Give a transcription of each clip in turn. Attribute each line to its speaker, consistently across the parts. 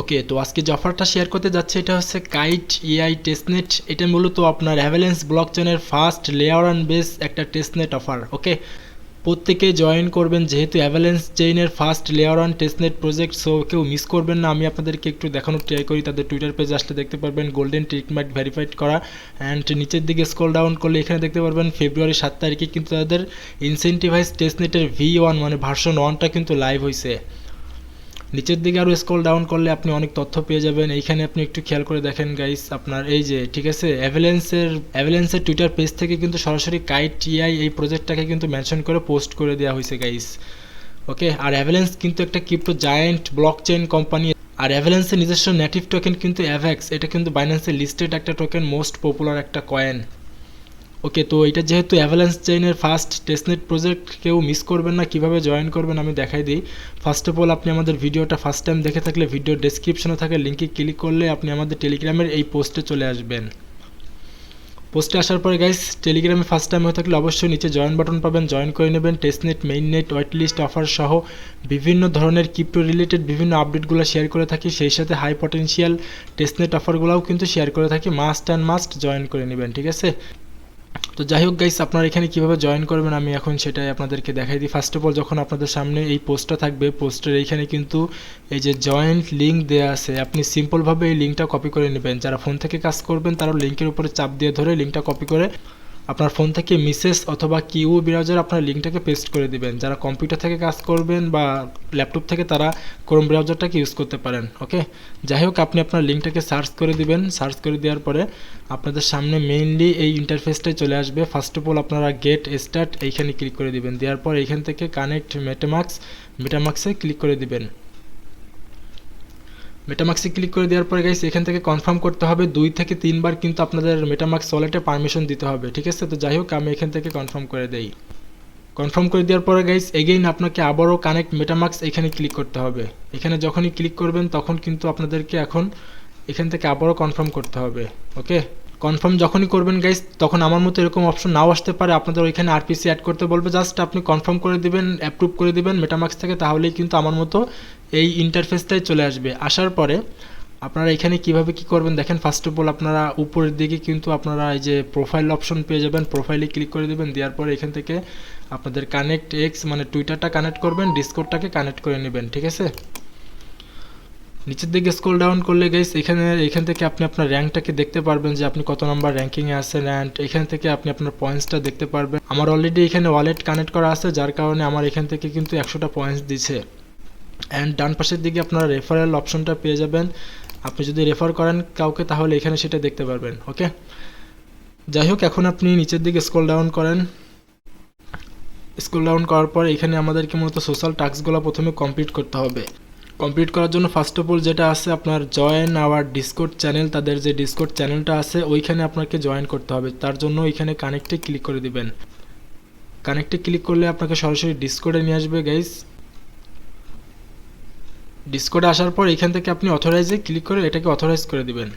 Speaker 1: ওকে, তো আজকে যে অফারটা শেয়ার করতে যাচ্ছে এটা হচ্ছে কাইট এআই টেস্টনেট। এটা মূলত আপনার অ্যাভালেন্স ব্লকচেনের ফার্স্ট লেয়ার অ্যান্ড বেস একটা টেস্টনেট অফার। ওকে, প্রত্যেকে জয়েন করবেন যেহেতু অ্যাভালেন্স চেইনের first layer on testnet project, so কেউ মিস করবেন না। আমি আপনাদেরকে একটু দেখানোর ট্রাই করি। তাদের টুইটার পেজ আসলে দেখতে পারবেন গোল্ডেন ট্রিটমেন্ট ভেরিফাইড করা, অ্যান্ড নিচের দিকে স্ক্রল ডাউন করলে এখানে দেখতে পারবেন ফেব্রুয়ারি 7 তারিখে কিন্তু তাদের ইনসেন্টিভাইজ টেস্টনেটের V1 মানে ভার্সন 1টা কিন্তু লাইভ হয়েছে। নিচের দিকে আরও স্ক্রল ডাউন করলে আপনি অনেক তথ্য পেয়ে যাবেন। এইখানে আপনি একটু খেয়াল করে দেখেন গাইস, আপনার এই যে ঠিক আছে অ্যাভেলেন্সের টুইটার পেজ থেকে কিন্তু সরাসরি কাইট টিআই এই প্রজেক্টটাকে কিন্তু মেনশন করে পোস্ট করে দেওয়া হয়েছে গাইস। ওকে, আর অ্যাভেলেন্স কিন্তু একটা ক্রিপ্টো জায়ান্ট ব্লকচেইন কোম্পানি, আর অ্যাভেলেন্সের নিজস্ব নেটিভ টোকেন কিন্তু অ্যাভেক্স, এটা কিন্তু বাইন্যান্সের লিস্টেড একটা টোকেন, মোস্ট পপুলার একটা কয়েন। ওকে, তো এটা যেহেতু অ্যাভালান্স চেইনের ফার্স্ট টেস্টনেট প্রজেক্ট, কেউ মিস করবেন না। কিভাবে জয়েন করবেন আমি দেখাই দিই। ফার্স্ট অফ অল আপনি আমাদের ভিডিওটা ফার্স্ট টাইম দেখে থাকলে ভিডিও ডেসক্রিপশনে থাকা লিঙ্কে ক্লিক করলে আপনি আমাদের টেলিগ্রামের এই পোস্টে চলে আসবেন। পোস্টে আসার পরে গাইস, টেলিগ্রামে ফার্স্ট টাইম হয়ে থাকলে অবশ্যই নিচে জয়েন বাটন পাবেন, জয়েন করে নেবেন। টেস্টনেট, মেইননেট, ওয়েটলিস্ট অফার সহ বিভিন্ন ধরনের ক্রিপ্টো রিলেটেড বিভিন্ন আপডেটগুলো শেয়ার করে থাকি, সেই সাথে হাই পটেনশিয়াল টেস্টনেট অফারগুলোও কিন্তু শেয়ার করে থাকি। মাস্ট জয়েন করে নেবেন, ঠিক আছে। তো যাই হোক গাইস, আপনারা এখানে কীভাবে জয়েন করবেন আমি এখন সেটাই আপনাদেরকে দেখাই দিই। ফার্স্ট অফ অল যখন আপনাদের সামনে এই পোস্টটা থাকবে, পোস্টের এইখানে কিন্তু এই যে জয়েন্ট লিঙ্ক দেওয়া আছে, আপনি সিম্পলভাবে এই লিঙ্কটা কপি করে নেবেন। যারা ফোন থেকে কাজ করবেন তারা লিঙ্কের উপরে চাপ দিয়ে ধরে লিঙ্কটা কপি করে আপনার ফোন থেকে মিসেস অথবা কিউ ব্রাউজার আপনার লিঙ্কটাকে পেস্ট করে দিবেন। যারা কম্পিউটার থেকে কাজ করবেন বা ল্যাপটপ থেকে তারা ক্রোম ব্রাউজারটাকে ইউজ করতে পারেন। ওকে, যাই হোক আপনি আপনার লিঙ্কটাকে সার্চ করে দিবেন। সার্চ করে দেওয়ার পরে আপনাদের সামনে মেইনলি এই ইন্টারফেসটাই চলে আসবে। ফার্স্ট অফ অল আপনারা গেট স্টার্ট এইখানে ক্লিক করে দিবেন। দেওয়ার পর এইখান থেকে কানেক্ট মেটামাক্সে ক্লিক করে দিবেন। মেটামাক্সে ক্লিক করে দেওয়ার পরে গাইস এখান থেকে কনফার্ম করতে হবে 2 থেকে 3 বার কিন্তু আপনাদের মেটামাক্স ওয়ালেটে পারমিশন দিতে হবে, ঠিক আছে। তো যাই হোক আমি এখান থেকে কনফার্ম করে দেই। কনফার্ম করে দেওয়ার পরে গাইস এগেইন আপনাকে আবারও কানেক্ট মেটামাক্স এখানে ক্লিক করতে হবে। এখানে যখনই ক্লিক করবেন তখন কিন্তু আপনাদেরকে এখন এখান থেকে আবারও কনফার্ম করতে হবে। ওকে, কনফার্ম যখনই করবেন গাইস তখন আমার মতো এরকম অপশন নাও আসতে পারে, আপনাদের ওইখানে আরপিসি অ্যাড করতে বলবে। জাস্ট আপনি কনফার্ম করে দিবেন, অ্যাপ্রুভ করে দিবেন মেটামাক্স থেকে, তাহলেই কিন্তু আমার মতো এই ইন্টারফেসটাই চলে আসবে। আসার পরে আপনারা এখানে কিভাবে কি করবেন দেখেন। ফার্স্ট অফ অল আপনারা উপরের দিকে কিন্তু আপনারা এই যে প্রোফাইল অপশন পেয়ে যাবেন, প্রোফাইলে ক্লিক করে দেবেন। দেওয়ার পরে এখান থেকে আপনাদের কানেক্ট এক্স মানে টুইটারটা কানেক্ট করবেন, ডিসকর্ডটাকে কানেক্ট করে নেবেন, ঠিক আছে। নিচের দিকে স্ক্রল ডাউন করলে গাইস এখান থেকে আপনি আপনার র্যাঙ্কটাকে দেখতে পারবেন যে আপনি কত নাম্বার র্যাঙ্কিংয়ে আছেন, অ্যান্ড এখান থেকে আপনি আপনার পয়েন্টসটা দেখতে পারবেন। আমার অলরেডি এখানে ওয়ালেট কানেক্ট করা আছে, যার কারণে আমার এখান থেকে কিন্তু 100টা পয়েন্টস দিছে। অ্যান্ড ডান পাশের দিকে আপনারা রেফারেল অপশনটা পেয়ে যাবেন। আপনি যদি রেফার করেন কাউকে তাহলে এখানে সেটা দেখতে পারবেন। ওকে, যাই হোক এখন আপনি নিচের দিকে স্ক্রল ডাউন করেন। স্ক্রল ডাউন করার পর এখানে আমাদেরকে মূলত সোশ্যাল টাস্কগুলো প্রথমে কমপ্লিট করতে হবে। কমপ্লিট করার জন্য ফার্স্ট অফ অল যেটা আছে আপনার জয়েন আওয়ার ডিসকর্ড চ্যানেল, তাদের যে ডিসকর্ড চ্যানেলটা আছে ওইখানে আপনাকে জয়েন করতে হবে। তার জন্য এখানে কানেক্টে ক্লিক করে দিবেন। কানেক্টে ক্লিক করলে আপনাকে সরাসরি ডিসকর্ডে নিয়ে আসবে গাইস। ডিসকর্ডে আসার পর এখান থেকে আপনি অথরাইজে ক্লিক করে এটাকে অথরাইজ করে দিবেন।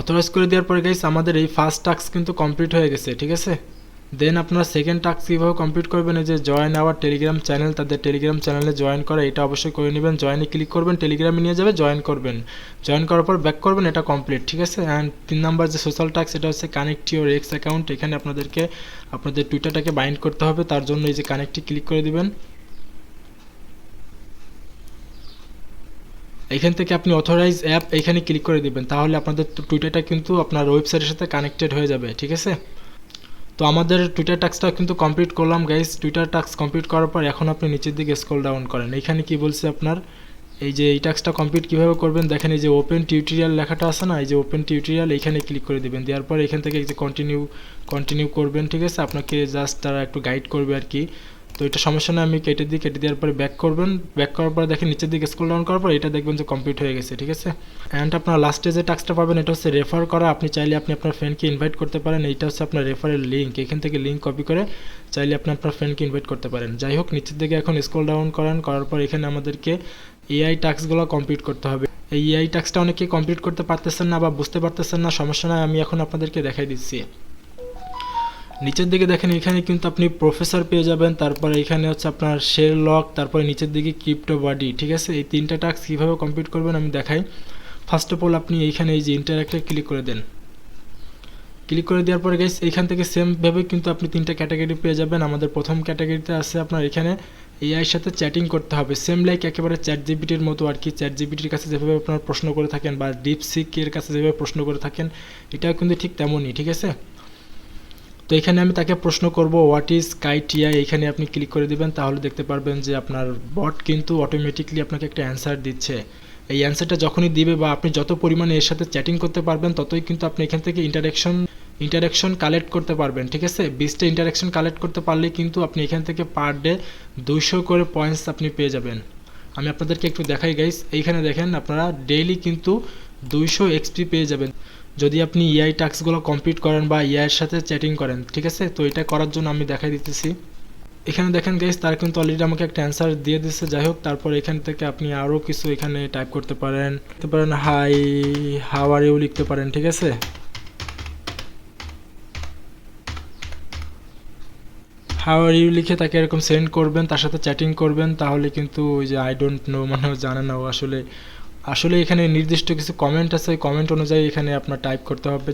Speaker 1: অথরাইজ করে দেওয়ার পরে গাইস আমাদের এই ফার্স্ট টাস্ক কিন্তু কমপ্লিট হয়ে গেছে, ঠিক আছে। দেন আপনারা সেকেন্ড টাস্ক কীভাবে কমপ্লিট করবেন, এই যে জয়েন আওয়ার টেলিগ্রাম চ্যানেল, তাদের টেলিগ্রাম চ্যানেলে জয়েন করা, এটা অবশ্যই করে নেবেন। জয়েনে ক্লিক করবেন, টেলিগ্রামে নিয়ে যাবে, জয়েন করবেন। জয়েন করার পর ব্যাক করবেন, এটা কমপ্লিট, ঠিক আছে। অ্যান্ড 3 নাম্বার যে সোশ্যাল টাস্ক এটা হচ্ছে কানেক্ট ইউর এক্স অ্যাকাউন্ট। এখানে আপনাদেরকে আপনাদের টুইটারটাকে বাইন্ড করতে হবে, তার জন্য এই যে কানেক্টে ক্লিক করে দিবেন। এখান থেকে আপনি অথরাইজ অ্যাপ এখানে ক্লিক করে দিবেন, তাহলে আপনাদের টুইটারটা কিন্তু আপনার ওয়েবসাইটের সাথে কানেক্টেড হয়ে যাবে, ঠিক আছে। তো আমাদের টুইটার টাস্কটা কিন্তু কমপ্লিট করলাম গাইস। টুইটার টাস্ক কমপ্লিট করার পর এখন আপনি নিচের দিকে স্ক্রল ডাউন করেন। এখানে কি বলছে আপনার এই যে এই টাস্কটা কমপ্লিট কীভাবে করবেন দেখেন, এই যে ওপেন টিউটোরিয়াল লেখাটা আছে না, এই যে ওপেন টিউটোরিয়াল এইখানে ক্লিক করে দেবেন। দেওয়ার পর এখান থেকে এই যে কন্টিনিউ করবেন, ঠিক আছে। আপনাকে জাস্ট তারা একটু গাইড করবে আর কি। তো এটা সমস্যা না, আমি কেটে দেওয়ার পরে ব্যাক করবেন। ব্যাক করার পর দেখেন নিচের দিকে স্ক্রল ডাউন করার পর এটা দেখবেন যে কমপ্লিট হয়ে গেছে, ঠিক আছে। অ্যান্ড আপনার লাস্টে যে টাস্কটা পাবেন এটা হচ্ছে রেফার করা। আপনি চাইলে আপনি আপনার ফ্রেন্ডকে ইনভাইট করতে পারেন। এইটা হচ্ছে আপনার রেফারের লিঙ্ক, এখান থেকে লিঙ্ক কপি করে চাইলে আপনি আপনার ফ্রেন্ডকে ইনভাইট করতে পারেন। যাই হোক নিচের দিকে এখন স্ক্রল ডাউন করার পর এখানে আমাদেরকে এআই টাস্কগুলো কমপ্লিট করতে হবে। এই এআই টাস্কটা অনেকে কমপ্লিট করতে পারতেছেন না বা বুঝতে পারতেছেন না, সমস্যা নয়, আমি এখন আপনাদেরকে দেখাই দিচ্ছি। নিচের দিকে দেখেন এখানে কিন্তু আপনি প্রফেসর পেয়ে যাবেন, তারপরে এখানে হচ্ছে আপনার শেয়ার লক, তারপরে নিচের দিকে ক্রিপ্টো বডি। ঠিক আছে, এই তিনটা টাস্ক কীভাবে কমপ্লিট করবেন আমি দেখাই। ফার্স্ট অফ অল আপনি এইখানে এই যে ইন্টারঅ্যাক্টে ক্লিক করে দেন। ক্লিক করে দেওয়ার পরে গাইস এইখান থেকে সেমভাবে কিন্তু আপনি তিনটা ক্যাটাগরি পেয়ে যাবেন। আমাদের প্রথম ক্যাটাগরিতে আছে আপনার এখানে এআইয়ের সাথে চ্যাটিং করতে হবে, সেম লাইক একেবারে চ্যাট জিপিটির মতো আর কি। চ্যাট জিপিটির কাছে যেভাবে আপনার প্রশ্ন করে থাকেন বা ডিপসিকের কাছে যেভাবে প্রশ্ন করে থাকেন, এটাও কিন্তু ঠিক তেমনই। ঠিক আছে, তো এখানে আমি তাকে প্রশ্ন করব হোয়াট ইজ কাইট এআই। এইখানে আপনি ক্লিক করে দিবেন, তাহলে দেখতে পারবেন যে আপনার বট কিন্তু অটোমেটিকলি আপনাকে একটা অ্যান্সার দিচ্ছে। এই অ্যান্সারটা যখনই দিবে বা আপনি যত পরিমাণে এর সাথে চ্যাটিং করতে পারবেন, ততই কিন্তু আপনি এখান থেকে ইন্টারাকশন কালেক্ট করতে পারবেন। ঠিক আছে, 20টা ইন্টারাকশন কালেক্ট করতে পারলে কিন্তু আপনি এখান থেকে পার ডে 200 করে পয়েন্টস আপনি পেয়ে যাবেন। আমি আপনাদেরকে একটু দেখাই গাইস, এইখানে দেখেন আপনারা ডেইলি কিন্তু 200 এক্সপি পেয়ে যাবেন যদি আপনি এআই টাস্কগুলো কমপ্লিট করেন বা এআইয়ের সাথে চ্যাটিং করেন। ঠিক আছে, তো এটা করার জন্য আমি দেখাই দিতেছি। এখানে দেখেন গাইস তার কিন্তু অলরেডি আমাকে একটা অ্যান্সার দিয়ে দিচ্ছে। যাই হোক, তারপর এখান থেকে আপনি আরও কিছু এখানে টাইপ করতে পারেন, হাই হাউ আর ইউ লিখতে পারেন। ঠিক আছে, হাউ আর ইউ লিখে তাকে এরকম সেন্ড করবেন, তার সাথে চ্যাটিং করবেন, তাহলে কিন্তু ওই যে আই ডোন্ট নো মানে জানে না ও আসলে আসলে এখানে নির্দিষ্ট কিছু কমেন্ট আছে, ওই কমেন্ট অনুযায়ী এখানে আপনার টাইপ করতে হবে।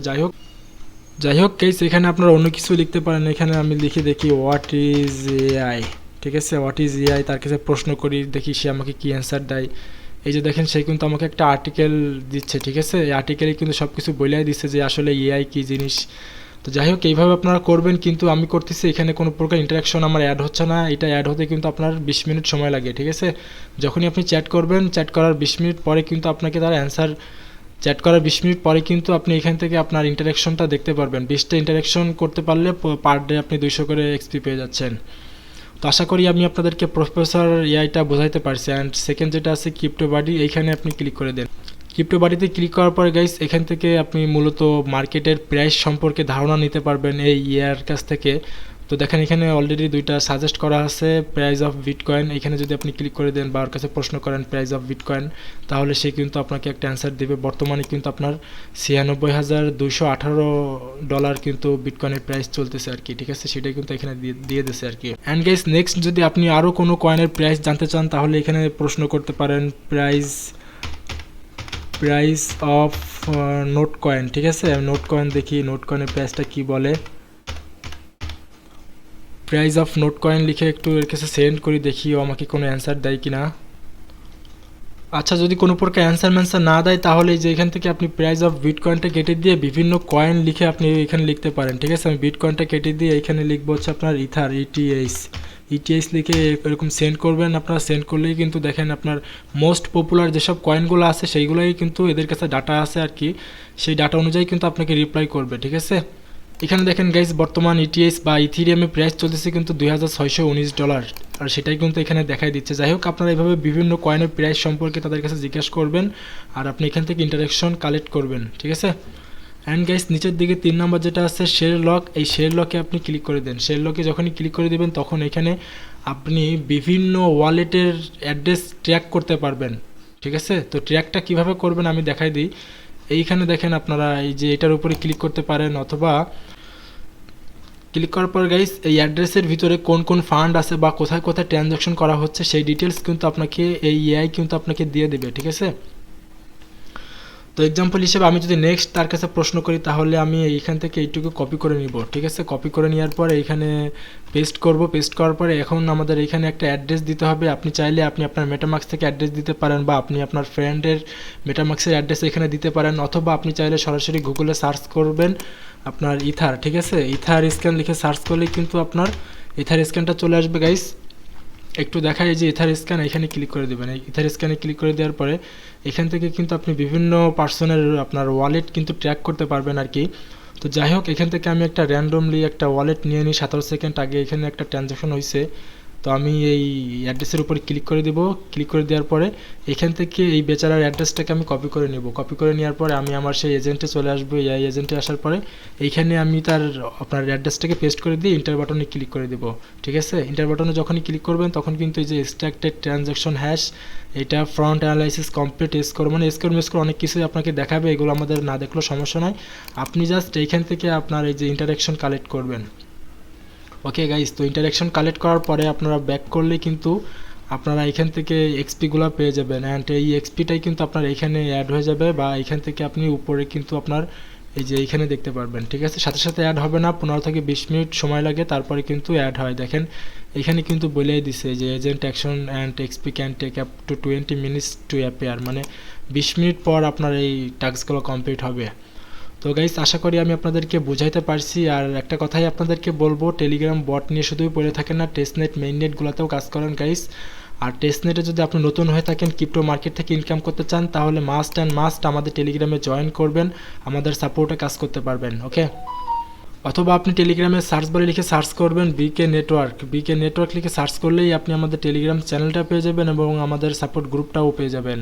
Speaker 1: যাই হোক কেস এখানে আপনারা অন্য কিছু লিখতে পারেন। এখানে আমি লিখে দেখি হোয়াট ইজ এআই। ঠিক আছে, হোয়াট ইজ এআই, তার কাছে প্রশ্ন করি, দেখি সে আমাকে কি অ্যান্সার দেয়। এই যে দেখেন সে কিন্তু আমাকে একটা আর্টিকেল দিচ্ছে। ঠিক আছে, এই আর্টিকেলে কিন্তু সব কিছু বলেই দিচ্ছে যে আসলে এআই কী জিনিস। তো যাই হোক এইভাবে আপনারা করবেন, কিন্তু আমি করতেছি এখানে কোনো প্রকার ইন্টারাকশন আমার অ্যাড হচ্ছে না। এটা অ্যাড হতে কিন্তু আপনার 20 মিনিট সময় লাগে। ঠিক আছে, যখনই আপনি চ্যাট করবেন, চ্যাট করার 20 মিনিট পরে কিন্তু আপনাকে তার অ্যান্সার, চ্যাট করার 20 মিনিট পরে কিন্তু আপনি এখান থেকে আপনার ইন্টারাকশনটা দেখতে পারবেন। 20টা ইন্টারাকশন করতে পারলে পার ডে আপনি 200 করে এক্সপি পেয়ে যাচ্ছেন। তো আশা করি আমি আপনাদেরকে প্রফেসর এআইটা বোঝাইতে পারছি। অ্যান্ড সেকেন্ড যেটা আছে ক্রিপ্টো বাডি, এইখানে আপনি ক্লিক করে দেন। ক্রিপ্টো বাডিতে ক্লিক করার পরে গাইস এখান থেকে আপনি মূলত মার্কেটের প্রাইস সম্পর্কে ধারণা নিতে পারবেন এই ইয়ার কাছ থেকে। তো দেখেন এখানে অলরেডি দুইটা সাজেস্ট করা আছে, প্রাইস অফ বিটকয়েন। এখানে যদি আপনি ক্লিক করে দেন বা ওর কাছে প্রশ্ন করেন প্রাইস অফ বিটকয়েন, তাহলে সে কিন্তু আপনাকে একটা অ্যান্সার দেবে। বর্তমানে কিন্তু আপনার $96,218 কিন্তু বিটকয়েনের প্রাইস চলতেছে আর কি। ঠিক আছে, সেটাই কিন্তু এখানে দিয়ে দিয়েছে আর কি। অ্যান্ড গাইস নেক্সট যদি আপনি আরও কোনো কয়েনের প্রাইস জানতে চান, তাহলে এখানে প্রশ্ন করতে পারেন প্রাইস অফ নোট কয়েন। ঠিক আছে, আমি নোট কয়েন দেখি নোট কয়েনের প্রাইসটা কি বলে। প্রাইস অফ নোট কয়েন লিখে একটু এর কাছে সেন্ড করি, দেখি ও আমাকে কোনো অ্যান্সার দেয় কিনা। আচ্ছা, যদি কোনো প্রকার অ্যান্সার না দেয়, তাহলে যে এখান থেকে আপনি প্রাইস অফ বিটকয়েনটা কেটে দিয়ে বিভিন্ন কয়েন লিখে আপনি এখানে লিখতে পারেন। ঠিক আছে, আমি বিটকয়েনটা কেটে দিয়ে এখানে লিখবো হচ্ছে আপনার ইথার ইটিএইচ লিখে এরকম সেন্ড করবেন। আপনারা সেন্ড করলেই কিন্তু দেখেন আপনার মোস্ট পপুলার যেসব কয়েনগুলো আছে সেইগুলোই কিন্তু এদের কাছে ডাটা আছে আর কি, সেই ডাটা অনুযায়ী কিন্তু আপনাকে রিপ্লাই করবে। ঠিক আছে, এখানে দেখেন গাইস বর্তমান ইটিএস বা ইথিরিয়ামের প্রাইস চলতেছে কিন্তু $2,619, আর সেটাই কিন্তু এখানে দেখাই দিচ্ছে। যাই হোক, আপনারা এইভাবে বিভিন্ন কয়েনের প্রাইস সম্পর্কে তাদের কাছে জিজ্ঞাসা করবেন, আর আপনি এখান থেকে ইন্টারাকশন কালেক্ট করবেন। ঠিক আছে, অ্যান্ড গাইস নিচের দিকে 3 নম্বর যেটা আছে শেয়ার লক, এই শেয়ার লকে আপনি ক্লিক করে দেন। শেয়ার লকে যখনই ক্লিক করে দেবেন, তখন এখানে আপনি বিভিন্ন ওয়ালেটের অ্যাড্রেস ট্র্যাক করতে পারবেন। ঠিক আছে, তো ট্র্যাকটা কিভাবে করবেন আমি দেখাই দিই। এইখানে দেখেন আপনারা এই যে এটার উপরে ক্লিক করতে পারেন, অথবা ক্লিক করার পর গাইস এই অ্যাড্রেসের ভিতরে কোন কোন ফান্ড আছে বা কোথায় কোথায় ট্রানজ্যাকশন করা হচ্ছে সেই ডিটেলস কিন্তু আপনাকে এই এআই কিন্তু আপনাকে দিয়ে দেবে। ঠিক আছে, তো এক্সাম্পল হিসেবে আমি যদি নেক্সট তার কাছে প্রশ্ন করি, তাহলে আমি এইখান থেকে এইটুকু কপি করে নিব। ঠিক আছে, কপি করে নেওয়ার পরে এইখানে পেস্ট করব। পেস্ট করার পরে এখন আমাদের এখানে একটা অ্যাড্রেস দিতে হবে। আপনি চাইলে আপনি আপনার মেটামাক্স থেকে অ্যাড্রেস দিতে পারেন, বা আপনি আপনার ফ্রেন্ডের মেটামাক্সের অ্যাড্রেস এখানে দিতে পারেন, অথবা আপনি চাইলে সরাসরি গুগলে সার্চ করবেন আপনার ইথার। ঠিক আছে, ইথার স্ক্যান লিখে সার্চ করলে কিন্তু আপনার ইথার স্ক্যানটা চলে আসবে গাইস। একটু দেখায় এই যে ইথার স্ক্যান, এখানে ক্লিক করে দেবেন। এই ইথার স্ক্যানে ক্লিক করে দেওয়ার পরে এখান থেকে কিন্তু আপনি বিভিন্ন পার্সনের আপনার ওয়ালেট কিন্তু ট্র্যাক করতে পারবেন আর কি। তো যাই হোক, এখান থেকে আমি একটা র্যান্ডমলি একটা ওয়ালেট নিয়ে নিই। 17 সেকেন্ড আগে এখানে একটা ট্রানজ্যাকশন হয়েছে, তো আমি এই অ্যাড্রেসের উপরে ক্লিক করে দেব। ক্লিক করে দেওয়ার পরে এখান থেকে এই বেচারার অ্যাড্রেসটাকে আমি কপি করে নেব। কপি করে নেওয়ার পরে আমি আমার সেই এজেন্টে চলে আসবো। এই এজেন্টে আসার পরে এইখানে আমি তার আপনার অ্যাড্রেসটাকে পেস্ট করে দিয়ে ইন্টার বাটনে ক্লিক করে দেব। ঠিক আছে, ইন্টার বাটনে যখনই ক্লিক করবেন, তখন কিন্তু এই যে এক্সট্রাক্টেড ট্রানজ্যাকশন হ্যাশ, এটা ফ্রন্ট অ্যানালাইসিস কমপ্লিট স্কোর, মানে স্কোর মেস্কোর অনেক কিছুই আপনাকে দেখাবে। এগুলো আমাদের না দেখলেও সমস্যা নয়, আপনি জাস্ট এইখান থেকে আপনার এই যে ইন্টারাকশন কালেক্ট করবেন। ওকে গাইস, তো ইন্টারাকশন কালেক্ট করার পরে আপনারা ব্যাক করলে কিন্তু আপনারা এখান থেকে এক্সপিগুলো পেয়ে যাবেন, অ্যান্ড এই এক্সপিটাই কিন্তু আপনার এখানে অ্যাড হয়ে যাবে, বা এখান থেকে আপনি উপরে কিন্তু আপনার এই যে এইখানে দেখতে পারবেন। ঠিক আছে, সাথে সাথে অ্যাড হবে না, 15 থেকে 20 মিনিট সময় লাগে, তারপরে কিন্তু অ্যাড হয়। দেখেন এখানে কিন্তু বলেই দিছে যে agent action and XP can take up to 20 minutes to appear, মানে 20 মিনিট পর আপনার এই টাস্কগুলো কমপ্লিট হবে। তো গাইস, আশা করি আমি আপনাদেরকে বোঝাইতে পারছি। আর একটা কথাই আপনাদেরকে বলবো, টেলিগ্রাম বট নিয়ে শুধুই পড়ে থাকেন না, টেস্টনেট মেইন নেটগুলোতেও কাজ করেন গাইস। আর টেস্টনেটে যদি আপনি নতুন হয়ে থাকেন, ক্রিপ্টো মার্কেট থেকে ইনকাম করতে চান, তাহলে মাস্ট অ্যান্ড মাস্ট আমাদের টেলিগ্রামে জয়েন করবেন, আমাদের সাপোর্টে কাজ করতে পারবেন। ওকে, অথবা আপনি টেলিগ্রামে সার্চ বারে লিখে সার্চ করবেন বিকে নেটওয়ার্ক লিখে সার্চ করলেই আপনি আমাদের টেলিগ্রাম চ্যানেলটা পেয়ে যাবেন এবং আমাদের সাপোর্ট গ্রুপটাও পেয়ে যাবেন।